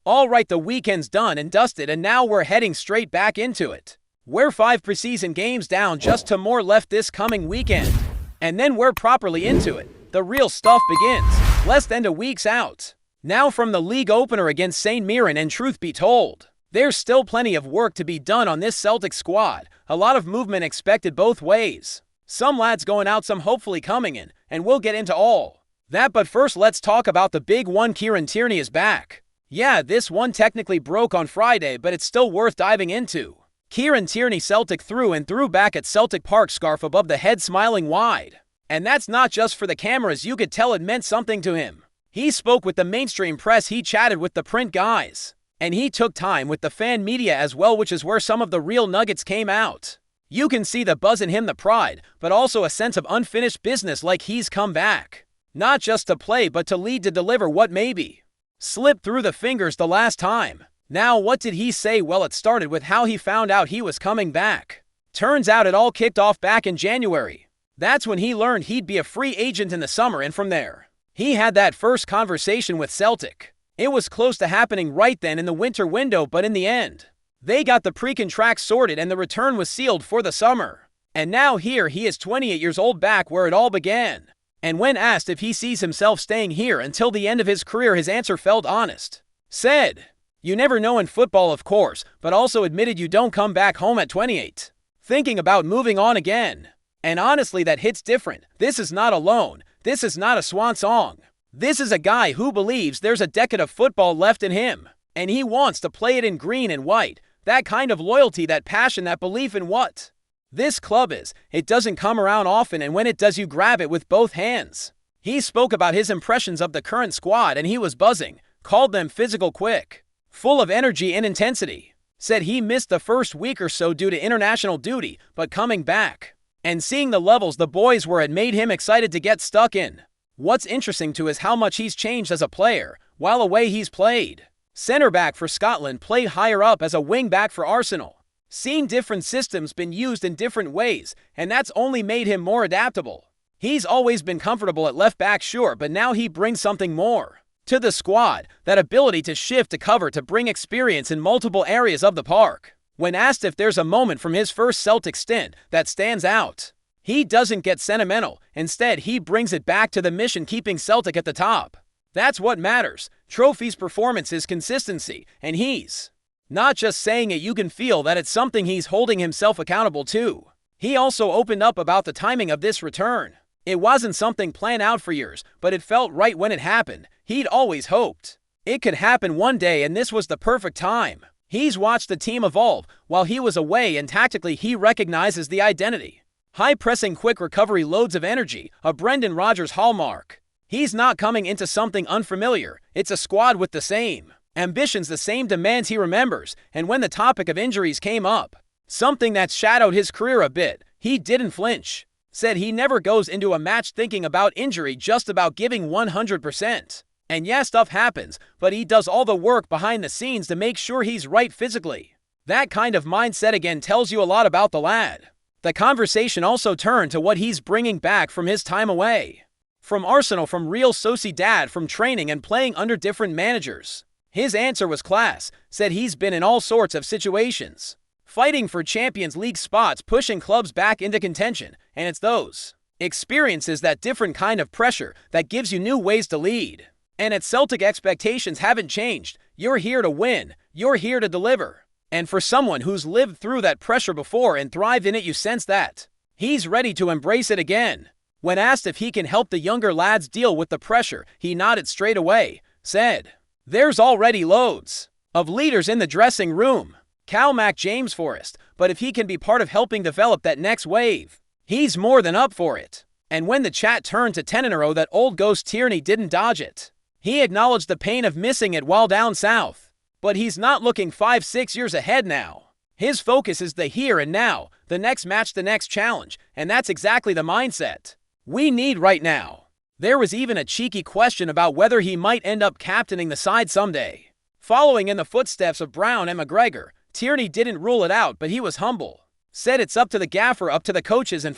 Alright, the weekend's done and dusted and now we're heading straight back into it. We're 5 preseason games down, just 2 more left this coming weekend. And then we're properly into it. The real stuff begins, less than 2 weeks out. Now from the league opener against St. Mirren, and truth be told, there's still plenty of work to be done on this Celtic squad. A lot of movement expected both ways. Some lads going out, some hopefully coming in, and we'll get into all that, but first let's talk about the big one. Kieran Tierney is back. Yeah, this one technically broke on Friday, but it's still worth diving into. Kieran Tierney, Celtic through and through, back at Celtic Park, scarf above the head, smiling wide. And that's not just for the cameras, you could tell it meant something to him. He spoke with the mainstream press, he chatted with the print guys, and he took time with the fan media as well, which is where some of the real nuggets came out. You can see the buzz in him, the pride, but also a sense of unfinished business, like he's come back. Not just to play, but to lead, to deliver what maybe slipped through the fingers the last time. Now, what did he say? Well, it started with how he found out he was coming back. Turns out it all kicked off back in January. That's when he learned he'd be a free agent in the summer, and from there, he had that first conversation with Celtic. It was close to happening right then in the winter window, but in the end, they got the pre-contract sorted and the return was sealed for the summer. And now here he is, 28 years old, back where it all began. And when asked if he sees himself staying here until the end of his career, his answer felt honest. Said, "You never know in football, of course," but also admitted you don't come back home at 28 thinking about moving on again. And honestly, that hits different. This is not a loan. This is not a swan song. This is a guy who believes there's a decade of football left in him, and he wants to play it in green and white. That kind of loyalty, that passion, that belief in what this club is. It doesn't come around often, and when it does, you grab it with both hands. He spoke about his impressions of the current squad, and he was buzzing. Called them physical, quick, full of energy and intensity. Said he missed the first week or so due to international duty, but coming back and seeing the levels the boys were at made him excited to get stuck in. What's interesting too is how much he's changed as a player. While away, he's played center back for Scotland, played higher up as a wing back for Arsenal. Seen different systems been used in different ways, and that's only made him more adaptable. He's always been comfortable at left back, sure, but now he brings something more to the squad, that ability to shift, to cover, to bring experience in multiple areas of the park. When asked if there's a moment from his first Celtic stint that stands out, he doesn't get sentimental. Instead, he brings it back to the mission, keeping Celtic at the top. That's what matters. Trophies, performances, consistency, and he's not just saying it, you can feel that it's something he's holding himself accountable to. He also opened up about the timing of this return. It wasn't something planned out for years, but it felt right when it happened. He'd always hoped it could happen one day, and this was the perfect time. He's watched the team evolve while he was away, and tactically he recognizes the identity. High pressing, quick recovery, loads of energy, a Brendan Rodgers hallmark. He's not coming into something unfamiliar. It's a squad with the same ambitions, the same demands he remembers. And when the topic of injuries came up, something that's shadowed his career a bit, he didn't flinch. Said he never goes into a match thinking about injury, just about giving 100%. And yeah, stuff happens, but he does all the work behind the scenes to make sure he's right physically. That kind of mindset again tells you a lot about the lad. The conversation also turned to what he's bringing back from his time away. From Arsenal, from Real Sociedad, from training and playing under different managers. His answer was class. Said he's been in all sorts of situations, fighting for Champions League spots, pushing clubs back into contention, and it's those experiences, that different kind of pressure, that gives you new ways to lead. And at Celtic, expectations haven't changed. You're here to win. You're here to deliver. And for someone who's lived through that pressure before and thrived in it, you sense that he's ready to embrace it again. When asked if he can help the younger lads deal with the pressure, he nodded straight away. Said, "There's already loads of leaders in the dressing room. Cal, Mac, James, Forrest. But if he can be part of helping develop that next wave, he's more than up for it." And when the chat turned to 10 in a row, that old ghost Tierney didn't dodge it. He acknowledged the pain of missing it while down south. But he's not looking 5-6 years ahead now. His focus is the here and now, the next match, the next challenge, and that's exactly the mindset we need right now. There was even a cheeky question about whether he might end up captaining the side someday. Following in the footsteps of Brown and McGregor, Tierney didn't rule it out, but he was humble. Said it's up to the gaffer, up to the coaches, and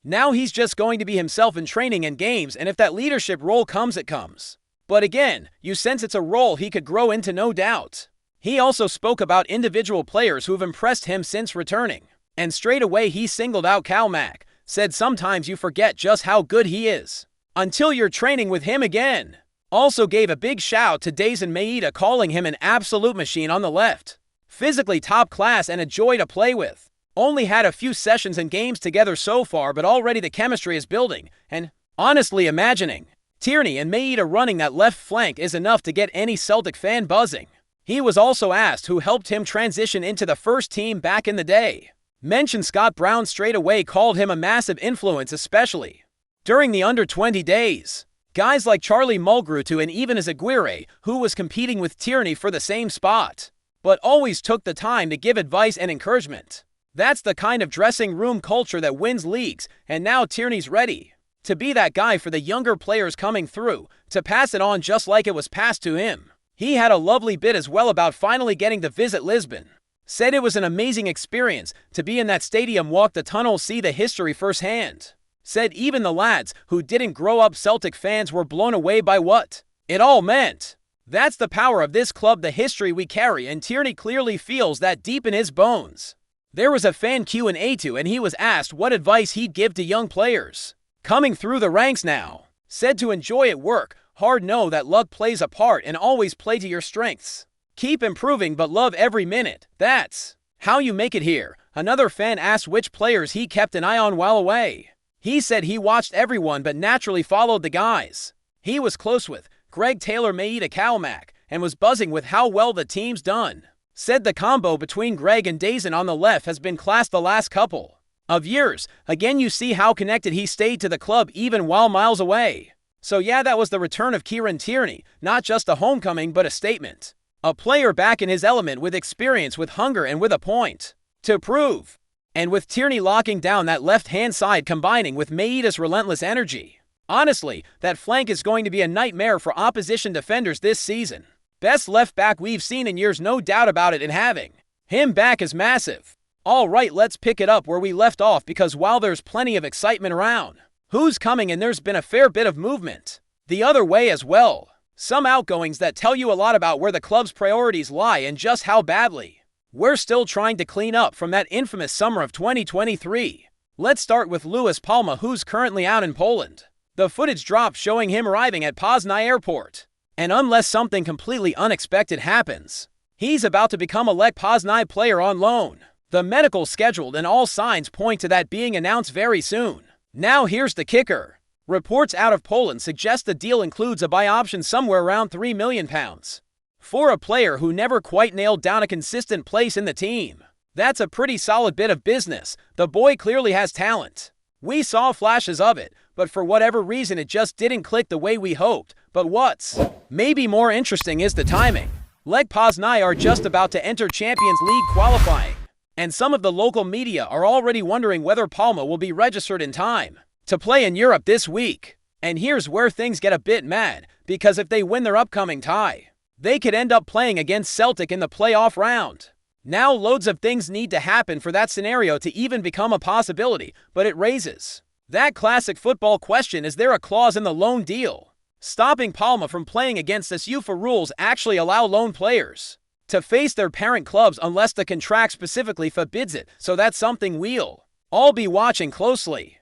now he's just going to be himself in training and games, and if that leadership role comes, it comes. But again, you sense it's a role he could grow into, no doubt. He also spoke about individual players who've impressed him since returning. And straight away he singled out Kalmak, said sometimes you forget just how good he is until you're training with him again. Also gave a big shout to Daisen Maeda, calling him an absolute machine on the left. Physically top class and a joy to play with. Only had a few sessions and games together so far, but already the chemistry is building, and honestly imagining Tierney and Maeda running that left flank is enough to get any Celtic fan buzzing. He was also asked who helped him transition into the first team back in the day. Mentioned Scott Brown straight away, called him a massive influence, especially during the under-20 days. Guys like Charlie Mulgrew and even Aguirre, who was competing with Tierney for the same spot, but always took the time to give advice and encouragement. That's the kind of dressing room culture that wins leagues, and now Tierney's ready to be that guy for the younger players coming through, to pass it on just like it was passed to him. He had a lovely bit as well about finally getting to visit Lisbon. Said it was an amazing experience to be in that stadium, walk the tunnel, see the history firsthand. Said even the lads who didn't grow up Celtic fans were blown away by what it all meant. That's the power of this club, the history we carry, and Tierney clearly feels that deep in his bones. There was a fan Q&A too, and he was asked what advice he'd give to young players coming through the ranks now. Said to enjoy it, work hard, know that luck plays a part, and always play to your strengths. Keep improving but love every minute. That's how you make it here. Another fan asked which players he kept an eye on while away. He said he watched everyone but naturally followed the guys he was close with, Greg Taylor, Maeda, Kalmak, and was buzzing with how well the team's done. Said the combo between Greg and Daisen on the left has been class the last couple of years. Again, you see how connected he stayed to the club even while miles away. So yeah, that was the return of Kieran Tierney, not just a homecoming but a statement. A player back in his element, with experience, with hunger, and with a point to prove. And with Tierney locking down that left-hand side, combining with Maeda's relentless energy. Honestly, that flank is going to be a nightmare for opposition defenders this season. Best left back we've seen in years, no doubt about it, and having him back is massive. Alright, let's pick it up where we left off, because while there's plenty of excitement around who's coming, and there's been a fair bit of movement the other way as well. Some outgoings that tell you a lot about where the club's priorities lie and just how badly we're still trying to clean up from that infamous summer of 2023. Let's start with Luis Palma, who's currently out in Poland. The footage dropped showing him arriving at Poznań Airport. And unless something completely unexpected happens, he's about to become a Lech Poznań player on loan. The medical scheduled, and all signs point to that being announced very soon. Now here's the kicker. Reports out of Poland suggest the deal includes a buy option somewhere around £3 million for a player who never quite nailed down a consistent place in the team. That's a pretty solid bit of business. The boy clearly has talent. We saw flashes of it, but for whatever reason it just didn't click the way we hoped. But what's maybe more interesting is the timing. Lech Poznań are just about to enter Champions League qualifying, and some of the local media are already wondering whether Palma will be registered in time to play in Europe this week. And here's where things get a bit mad, because if they win their upcoming tie, they could end up playing against Celtic in the playoff round. Now loads of things need to happen for that scenario to even become a possibility, but it raises that classic football question: is there a clause in the loan deal stopping Palma from playing against us? UEFA rules actually allow loan players to face their parent clubs unless the contract specifically forbids it, so that's something we'll all be watching closely.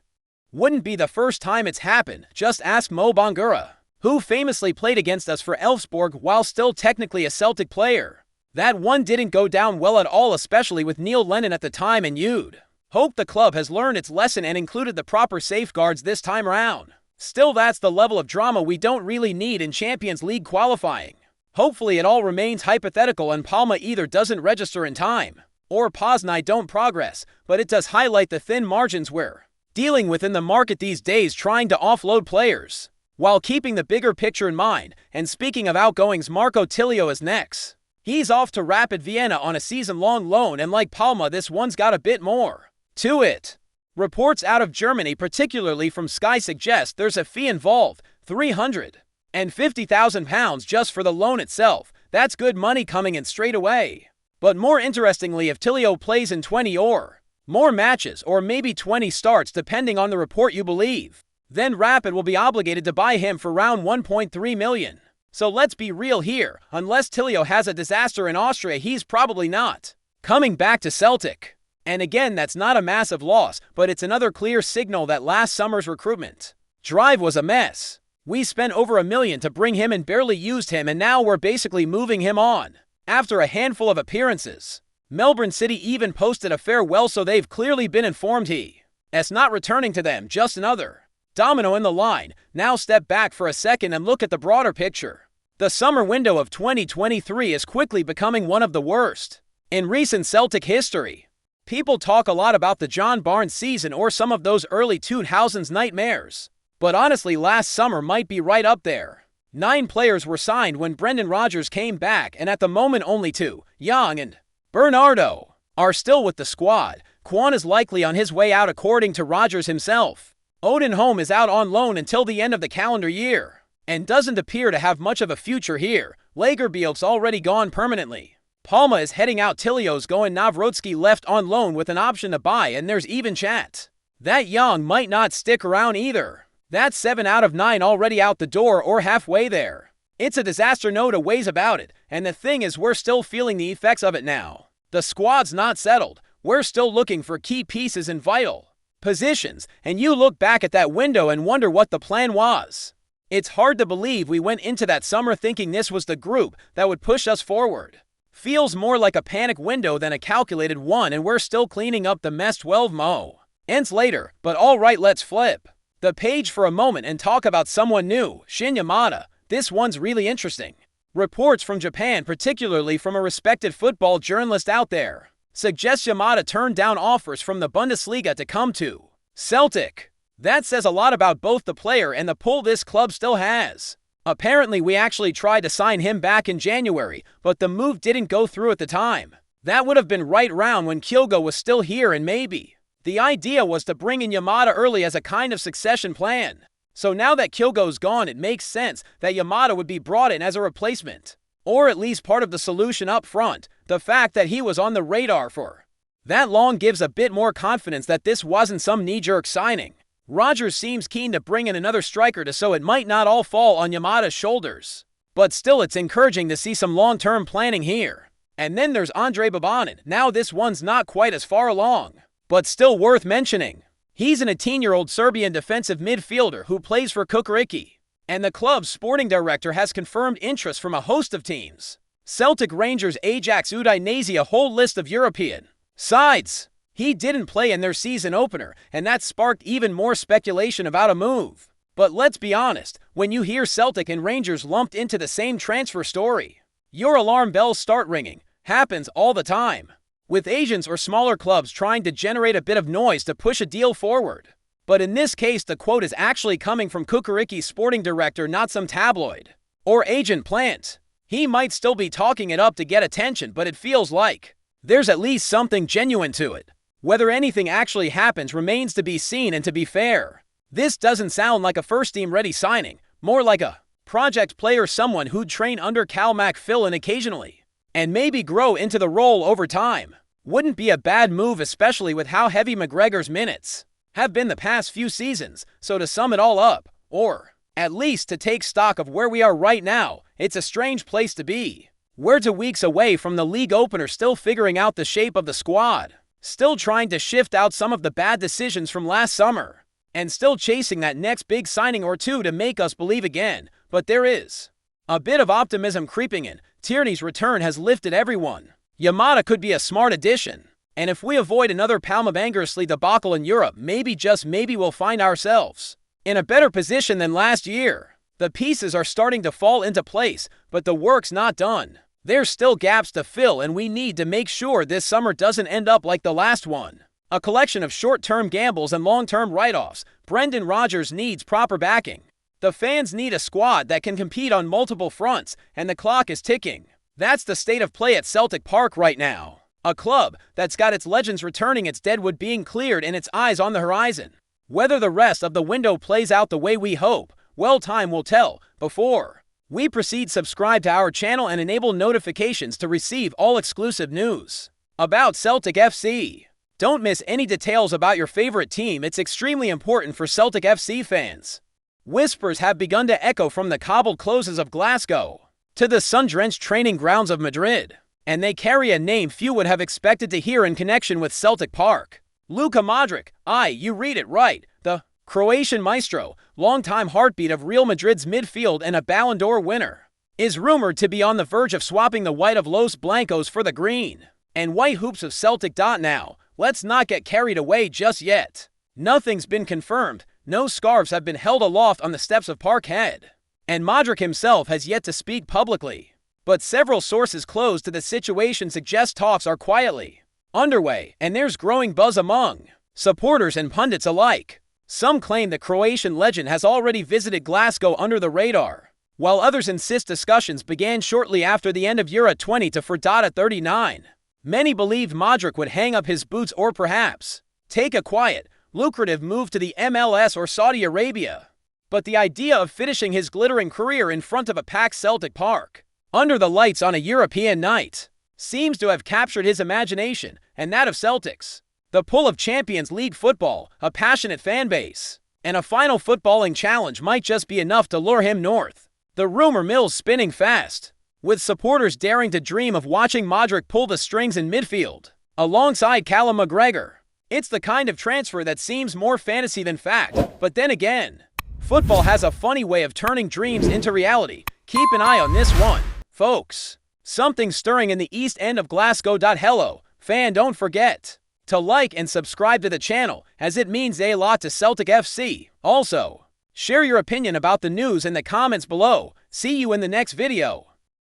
Wouldn't be the first time it's happened. Just ask Mo Bangura, who famously played against us for Elfsborg while still technically a Celtic player. That one didn't go down well at all, especially with Neil Lennon at the time, and you'd hope the club has learned its lesson and included the proper safeguards this time around. Still, that's the level of drama we don't really need in Champions League qualifying. Hopefully it all remains hypothetical and Palma either doesn't register in time or Poznań don't progress, but it does highlight the thin margins we're dealing with in the market these days, trying to offload players while keeping the bigger picture in mind. And speaking of outgoings, Marco Tilio is next. He's off to Rapid Vienna on a season-long loan, and like Palma, this one's got a bit more to it. Reports out of Germany, particularly from Sky, suggest there's a fee involved, £350,000 just for the loan itself. That's good money coming in straight away. But more interestingly, if Tilio plays in 20 or more matches, or maybe 20 starts depending on the report you believe, then Rapid will be obligated to buy him for around £1.3 million. So let's be real here, unless Tilio has a disaster in Austria, he's probably not coming back to Celtic. And again, that's not a massive loss, but it's another clear signal that last summer's recruitment drive was a mess. We spent over $1 million to bring him and barely used him, and now we're basically moving him on after a handful of appearances. Melbourne City even posted a farewell, so they've clearly been informed he's not returning to them, just another domino in the line. Now step back for a second and look at the broader picture. The summer window of 2023 is quickly becoming one of the worst in recent Celtic history. People talk a lot about the John Barnes season or some of those early 2000s nightmares, but honestly last summer might be right up there. 9 players were signed when Brendan Rodgers came back, and at the moment only 2, Young and Bernardo, are still with the squad. Quan is likely on his way out according to Rodgers himself. Odin Holm is out on loan until the end of the calendar year and doesn't appear to have much of a future here. Lagerbielke's already gone permanently. Palma is heading out, Tilio's going, Nawrocki left on loan with an option to buy, and there's even chat that Young might not stick around either. That's 7 out of 9 already out the door or halfway there. It's a disaster, no two ways about it, and the thing is we're still feeling the effects of it now. The squad's not settled. We're still looking for key pieces in vital positions, and you look back at that window and wonder what the plan was. It's hard to believe we went into that summer thinking this was the group that would push us forward. Feels more like a panic window than a calculated one, and we're still cleaning up the mess 12 months later. But alright, let's flip the page for a moment and talk about someone new, Shin Yamada. This one's really interesting. Reports from Japan, particularly from a respected football journalist out there, suggest Yamada turned down offers from the Bundesliga to come to Celtic. That says a lot about both the player and the pull this club still has. Apparently we actually tried to sign him back in January, but the move didn't go through at the time. That would have been right round when Kyogo was still here, and maybe the idea was to bring in Yamada early as a kind of succession plan. So now that Kyogo's gone, it makes sense that Yamada would be brought in as a replacement, or at least part of the solution up front. The fact that he was on the radar for that long gives a bit more confidence that this wasn't some knee-jerk signing. Rodgers seems keen to bring in another striker so it might not all fall on Yamada's shoulders. But still, it's encouraging to see some long-term planning here. And then there's Andre Babanin. Now this one's not quite as far along, but still worth mentioning. He's an 18-year-old Serbian defensive midfielder who plays for Kukuriki, and the club's sporting director has confirmed interest from a host of teams. Celtic, Rangers, Ajax, Udinese, a whole list of European sides. He didn't play in their season opener, and that sparked even more speculation about a move. But let's be honest, when you hear Celtic and Rangers lumped into the same transfer story, your alarm bells start ringing. Happens all the time, with agents or smaller clubs trying to generate a bit of noise to push a deal forward. But in this case, the quote is actually coming from Kukuriki's sporting director, not some tabloid or agent plant. He might still be talking it up to get attention, but it feels like there's at least something genuine to it. Whether anything actually happens remains to be seen, and to be fair, this doesn't sound like a first-team ready signing, more like a project player, someone who'd train under Cal McPhillan occasionally and maybe grow into the role over time. Wouldn't be a bad move, especially with how heavy McGregor's minutes have been the past few seasons. So to sum it all up, or at least to take stock of where we are right now, it's a strange place to be. We're 2 weeks away from the league opener, still figuring out the shape of the squad, still trying to shift out some of the bad decisions from last summer, and still chasing that next big signing or two to make us believe again. But there is a bit of optimism creeping in. Tierney's return has lifted everyone. Yamada could be a smart addition, and if we avoid another Palma-Bangersli debacle in Europe, maybe, just maybe, we'll find ourselves in a better position than last year. The pieces are starting to fall into place, but the work's not done. There's still gaps to fill, and we need to make sure this summer doesn't end up like the last one, a collection of short-term gambles and long-term write-offs. Brendan Rodgers needs proper backing. The fans need a squad that can compete on multiple fronts, and the clock is ticking. That's the state of play at Celtic Park right now. A club that's got its legends returning, its deadwood being cleared, and its eyes on the horizon. Whether the rest of the window plays out the way we hope, well, time will tell. Before we proceed, subscribe to our channel and enable notifications to receive all exclusive news about Celtic FC. Don't miss any details about your favorite team. It's extremely important for Celtic FC fans. Whispers have begun to echo from the cobbled closes of Glasgow to the sun-drenched training grounds of Madrid, and they carry a name few would have expected to hear in connection with Celtic Park. LUKA MODRIĆ, you read it right, the Croatian maestro, longtime heartbeat of Real Madrid's midfield and a Ballon d'Or winner, is rumored to be on the verge of swapping the white of Los Blancos for the green and white hoops of Celtic. Now, let's not get carried away just yet. Nothing's been confirmed, no scarves have been held aloft on the steps of Parkhead, and MODRIĆ himself has yet to speak publicly. But several sources close to the situation suggest talks are quietly underway, and there's growing buzz among supporters and pundits alike. Some claim the Croatian legend has already visited Glasgow under the radar, while others insist discussions began shortly after the end of Euro 20 to 39. Many believed MODRIČ would hang up his boots or perhaps take a quiet, lucrative move to the MLS or Saudi Arabia. But the idea of finishing his glittering career in front of a packed Celtic Park, under the lights on a European night, seems to have captured his imagination and that of Celtics. The pull of Champions League football, a passionate fan base, and a final footballing challenge might just be enough to lure him north. The rumor mill's spinning fast, with supporters daring to dream of watching MODRIČ pull the strings in midfield, alongside Callum McGregor. It's the kind of transfer that seems more fantasy than fact, but then again, football has a funny way of turning dreams into reality. Keep an eye on this one, folks. Something stirring in the east end of Glasgow. Hello, fan, don't forget to like and subscribe to the channel, as it means a lot to Celtic FC. Also, share your opinion about the news in the comments below. See you in the next video.